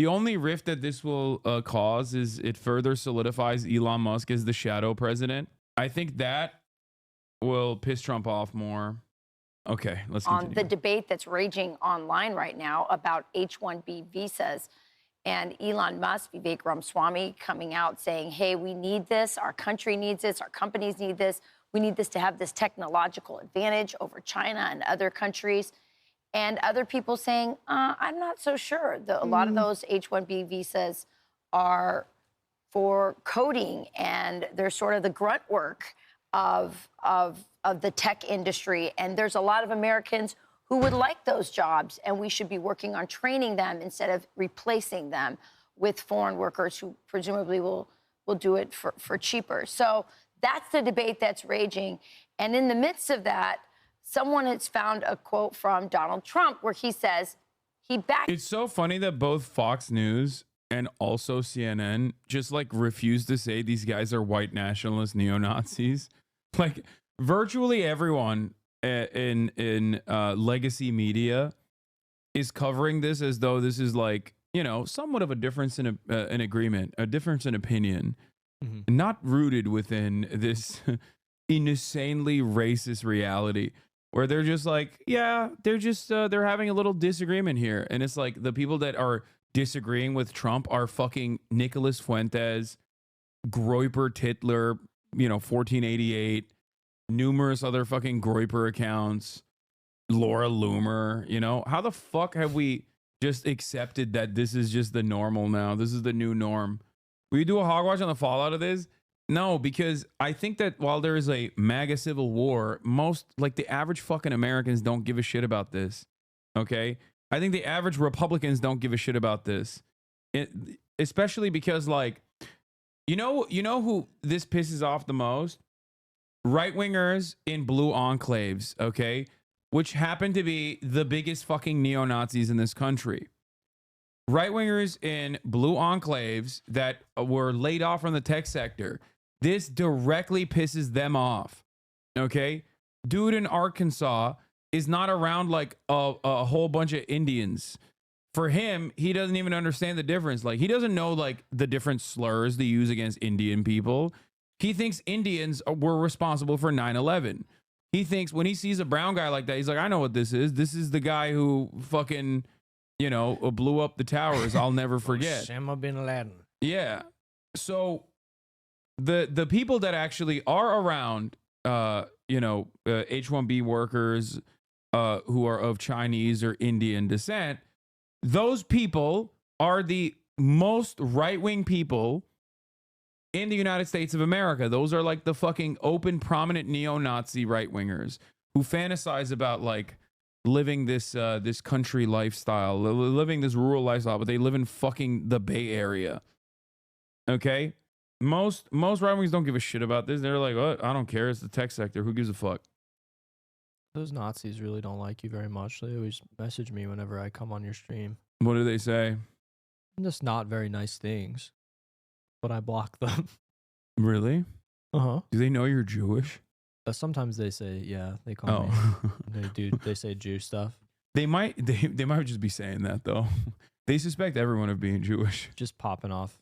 The only rift that this will cause is it further solidifies Elon Musk as the shadow president. I think that will piss Trump off more. Okay, let's continue. On the debate that's raging online right now about H-1B visas, and Elon Musk, Vivek Ramaswamy, coming out saying, hey, we need this, our country needs this, our companies need this, we need this to have this technological advantage over China and other countries. And other people saying, I'm not so sure. A lot of those H-1B visas are for coding, and they're sort of the grunt work of the tech industry. And there's a lot of Americans who would like those jobs, and we should be working on training them instead of replacing them with foreign workers who presumably will do it for cheaper. So that's the debate that's raging. And in the midst of that, someone has found a quote from Donald Trump where he says he backed. It's so funny that both Fox News and also CNN just like refuse to say these guys are white nationalist neo-Nazis. Like virtually everyone in legacy media is covering this as though this is like, you know, somewhat of a difference in an agreement, a difference in opinion, not rooted within this insanely racist reality where they're just like, yeah, they're just they're having a little disagreement here. And it's like the people that are disagreeing with Trump are fucking Nicholas Fuentes, Groyper Titler, you know, 1488, numerous other fucking Groyper accounts, Laura Loomer. You know, how the fuck have we just accepted that this is just the normal now? This is the new norm. Will you do a hogwash on the fallout of this? No, because I think that while there is a MAGA civil war, most, like the average fucking Americans don't give a shit about this. Okay? I think the average Republicans don't give a shit about this. Especially because, like, you know who this pisses off the most? Right-wingers in blue enclaves, okay? Which happen to be the biggest fucking neo-Nazis in this country. Right-wingers in blue enclaves that were laid off from the tech sector. This directly pisses them off, okay? Dude in Arkansas is not around like a whole bunch of Indians. For him, he doesn't even understand the difference. Like, he doesn't know like the different slurs they use against Indian people. He thinks Indians were responsible for 9/11. He thinks when he sees a brown guy like that, he's like, I know what this is. This is the guy who fucking, you know, blew up the towers. I'll never forget. Osama bin Laden. Yeah. So the people that actually are around, H-1B workers who are of Chinese or Indian descent, those people are the most right-wing people in the United States of America. Those are like the fucking open, prominent neo-Nazi right-wingers who fantasize about like living this this country lifestyle, living this rural lifestyle, but they live in fucking the Bay Area. Okay? Most right-wingers don't give a shit about this. They're like, oh, I don't care. It's the tech sector. Who gives a fuck? Those Nazis really don't like you very much. They always message me whenever I come on your stream. What do they say? Just not very nice things. But I block them. Really? Uh-huh. Do they know you're Jewish? Sometimes they say, yeah, they call me. They say Jew stuff. They might just be saying that though. They suspect everyone of being Jewish. Just popping off.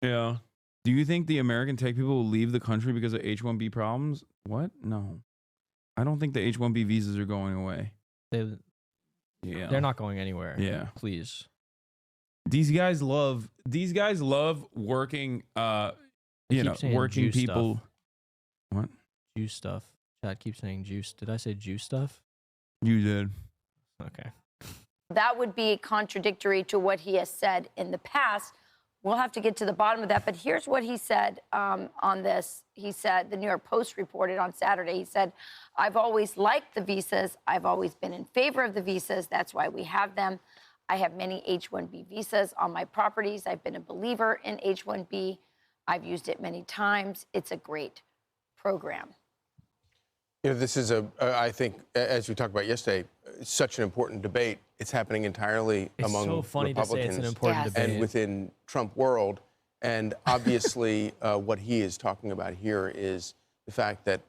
Yeah. Do you think the American tech people will leave the country because of H-1B problems? What? No. I don't think the H-1B visas are going away. They're not going anywhere. Yeah. Please. These guys love working working people. Stuff. What? Jew stuff. Chat keeps saying juice. Did I say Jew stuff? You did. Okay. That would be contradictory to what he has said in the past. We'll have to get to the bottom of that. But here's what he said on this. He said, the New York Post reported on Saturday, he said, I've always liked the visas. I've always been in favor of the visas. That's why we have them. I have many H-1B visas on my properties. I've been a believer in H-1B. I've used it many times. It's a great program. You know, this is I think, as we talked about yesterday, such an important debate. It's happening entirely among so funny Republicans to say it's an important debate. and within Trump world. And obviously, what he is talking about here is the fact that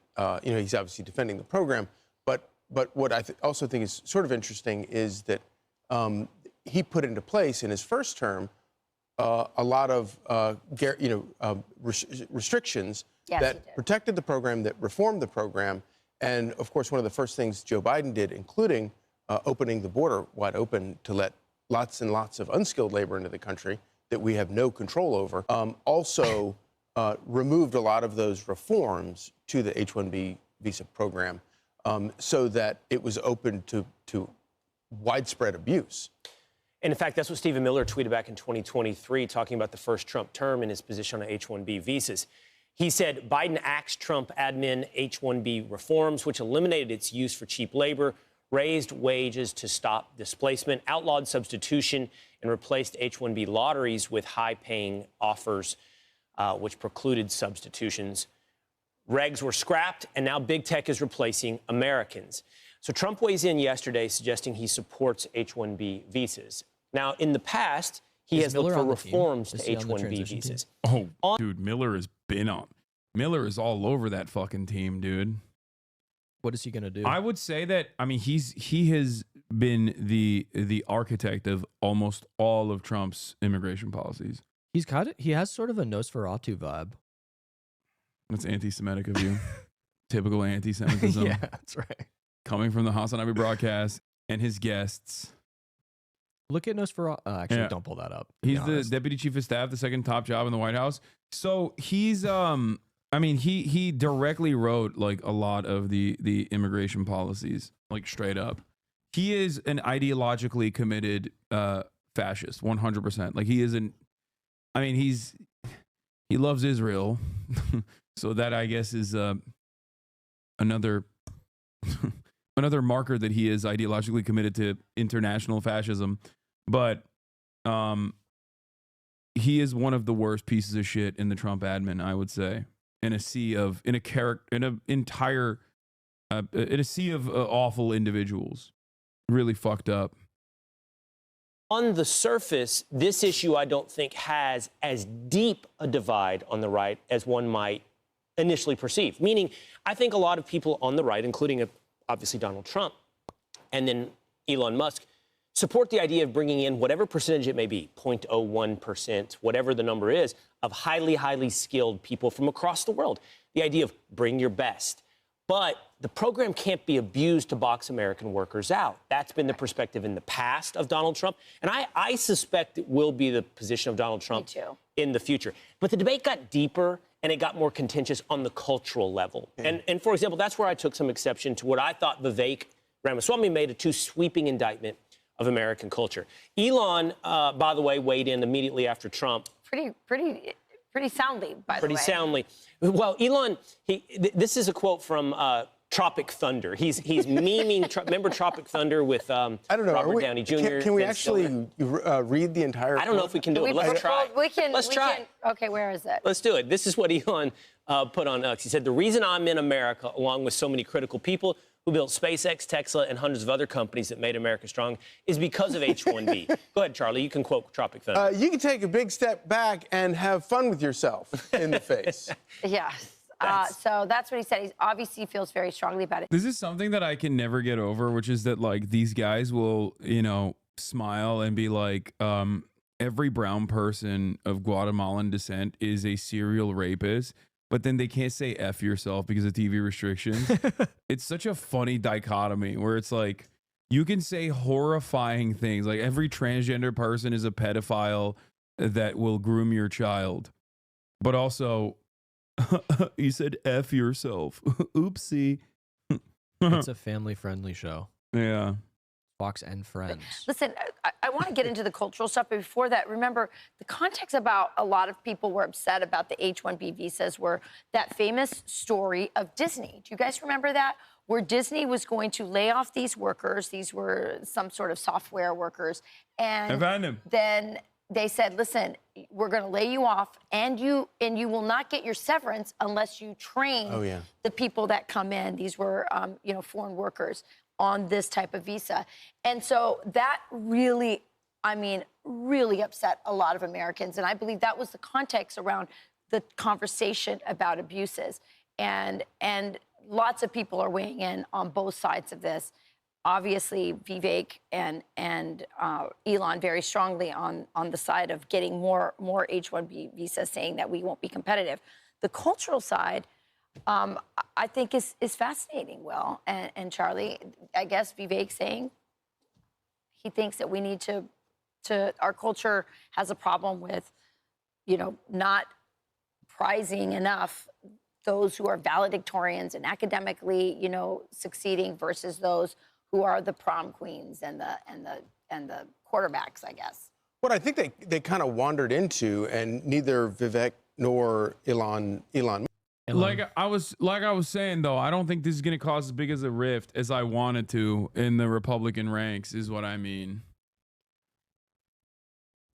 he's obviously defending the program. But what I also think is sort of interesting is that he put into place in his first term a lot of restrictions that protected the program, that reformed the program. And of course, one of the first things Joe Biden did, including opening the border wide open to let lots and lots of unskilled labor into the country that we have no control over, also removed a lot of those reforms to the H-1B visa program so that it was open to widespread abuse. And in fact, that's what Stephen Miller tweeted back in 2023, talking about the first Trump term and his position on H-1B visas. He said Biden axed Trump admin H-1B reforms, which eliminated its use for cheap labor, raised wages to stop displacement, outlawed substitution, and replaced H-1B lotteries with high-paying offers, which precluded substitutions. Regs were scrapped, and now big tech is replacing Americans. So Trump weighs in yesterday, suggesting he supports H-1B visas. Now, in the past, he has looked for reforms to H-1B visas. Oh, dude, Miller has been on. Miller is all over that fucking team, dude. What is he gonna do? I would say that, I mean, he has been the architect of almost all of Trump's immigration policies. He has sort of a Nosferatu vibe. That's anti-Semitic of you. Typical anti-Semitism. Yeah, that's right. Coming from the Hasanabi broadcast and his guests. Look at Nosferatu. Actually, don't pull that up. He's the deputy chief of staff, the second top job in the White House. So he's, I mean, he directly wrote like a lot of the immigration policies, like straight up. He is an ideologically committed fascist, 100%. Like he isn't. I mean, he loves Israel, so that I guess is another another marker that he is ideologically committed to international fascism. But he is one of the worst pieces of shit in the Trump admin, I would say. In a sea of awful individuals, really fucked up. On the surface, this issue, I don't think, has as deep a divide on the right as one might initially perceive. Meaning, I think a lot of people on the right, including obviously Donald Trump and then Elon Musk, support the idea of bringing in whatever percentage it may be, 0.01%, whatever the number is, of highly, highly skilled people from across the world. The idea of bring your best. But the program can't be abused to box American workers out. That's been the perspective in the past of Donald Trump. And I suspect it will be the position of Donald Trump in the future. But the debate got deeper and it got more contentious on the cultural level. And for example, that's where I took some exception to what I thought Vivek Ramaswamy made a too sweeping indictment of American culture. Elon, by the way, weighed in immediately after Trump. Pretty soundly, by the way. Pretty soundly. Well, Elon, this is a quote from Tropic Thunder. He's memeing. Remember Tropic Thunder with I don't know, Robert Downey Jr.? Can we actually read the entire? I don't know if we can do it. Let's try. Let's try. Okay, where is it? Let's do it. This is what Elon put on X. He said, "The reason I'm in America, along with so many critical people who built SpaceX, Tesla, and hundreds of other companies that made America strong, is because of H-1B." Go ahead, Charlie. You can quote Tropic Thunder. You can take a big step back and have fun with yourself in the face. Yes. So that's what he said. He obviously feels very strongly about it. This is something that I can never get over, which is that like these guys will, smile and be like, every brown person of Guatemalan descent is a serial rapist. But then they can't say F yourself because of TV restrictions. It's such a funny dichotomy where it's like, you can say horrifying things. Like every transgender person is a pedophile that will groom your child. But also, you said F yourself. Oopsie. It's a family-friendly show. Yeah. Fox and Friends. Listen, I want to get into the cultural stuff, but before that, remember, the context about a lot of people were upset about the H-1B visas were that famous story of Disney. Do you guys remember that? Where Disney was going to lay off these workers. These were some sort of software workers. And then they said, listen, we're going to lay you off, and you will not get your severance unless you train the people that come in. These were, foreign workers on this type of visa. And so that really, really upset a lot of Americans. And I believe that was the context around the conversation about abuses. And lots of people are weighing in on both sides of this. obviously Vivek and Elon very strongly on the side of getting more H-1B visas, saying that we won't be competitive. The cultural side, I think is fascinating. Will and Charlie, I guess Vivek saying he thinks that we need to our culture has a problem with, not prizing enough those who are valedictorians and academically, succeeding versus those who are the prom queens and the quarterbacks, I guess. What I think they kind of wandered into, and neither Vivek nor Elon. Like I was saying though, I don't think this is going to cause as big as a rift as I wanted to in the Republican ranks, is what I mean.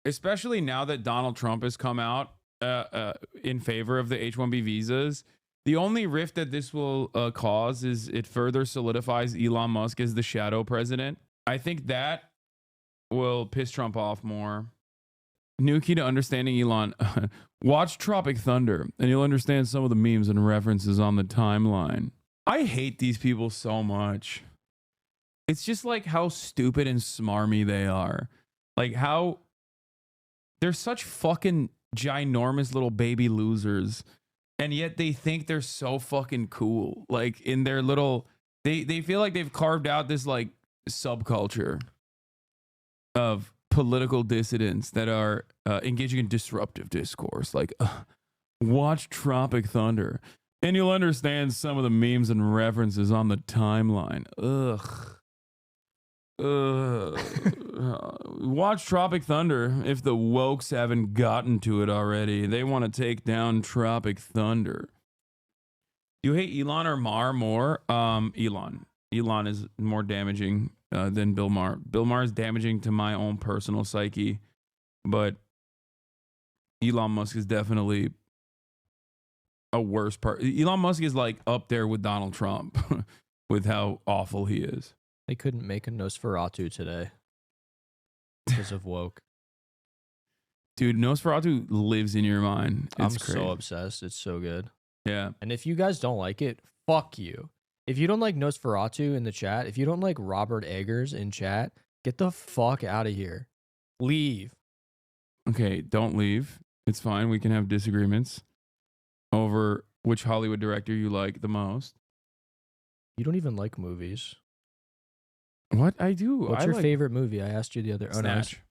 Especially now that Donald Trump has come out in favor of the H-1B visas. The only rift that this will cause is it further solidifies Elon Musk as the shadow president. I think that will piss Trump off more. New key to understanding Elon. Watch Tropic Thunder and you'll understand some of the memes and references on the timeline. I hate these people so much. It's just like how stupid and smarmy they are. Like how they're such fucking ginormous little baby losers. And yet they think they're so fucking cool. Like in their little, they feel like they've carved out this like subculture of political dissidents that are engaging in disruptive discourse. Like, watch Tropic Thunder and you'll understand some of the memes and references on the timeline. Watch Tropic Thunder if the wokes haven't gotten to it already. They want to take down Tropic Thunder. Do you hate Elon or Maher more? Elon. Elon is more damaging than Bill Maher. Bill Maher is damaging to my own personal psyche, but Elon Musk is definitely a worse part. Elon Musk is like up there with Donald Trump with how awful he is. They couldn't make a Nosferatu today because of woke. Dude, Nosferatu lives in your mind. It's I'm crazy. so obsessed. It's so good. Yeah. And if you guys don't like it, fuck you. If you don't like Nosferatu in the chat, if you don't like Robert Eggers in chat, get the fuck out of here. Leave. Okay, don't leave. It's fine. We can have disagreements over which Hollywood director you like the most. You don't even like movies. What? I do. What's your favorite movie? I asked you the other. Snatch.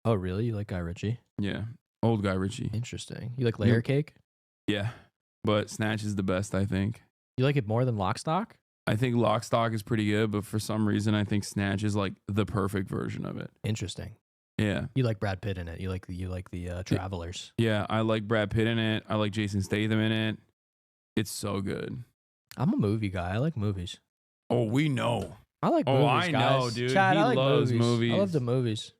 Oh, really? You like Guy Ritchie? Yeah. Old Guy Ritchie. Interesting. You like Layer Cake? Yeah. But Snatch is the best, I think. You like it more than Lock, Stock? I think Lock, Stock is pretty good, but for some reason, I think Snatch is like the perfect version of it. Interesting. Yeah. You like Brad Pitt in it. You like the Travelers. Yeah, I like Brad Pitt in it. I like Jason Statham in it. It's so good. I'm a movie guy. I like movies. Oh, we know. I like movies, I guys. know, dude. Chad, He I like loves movies. I love the movies.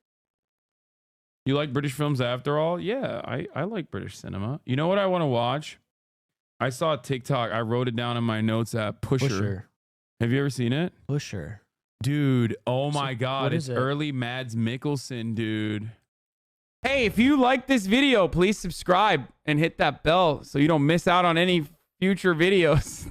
You like British films after all? Yeah, I like British cinema. You know what I want to watch? I saw a TikTok. I wrote it down in my notes app. Pusher. Have you ever seen it? Pusher. Dude, oh my God. It's early Mads Mikkelsen, dude. Hey, if you like this video, please subscribe and hit that bell so you don't miss out on any future videos.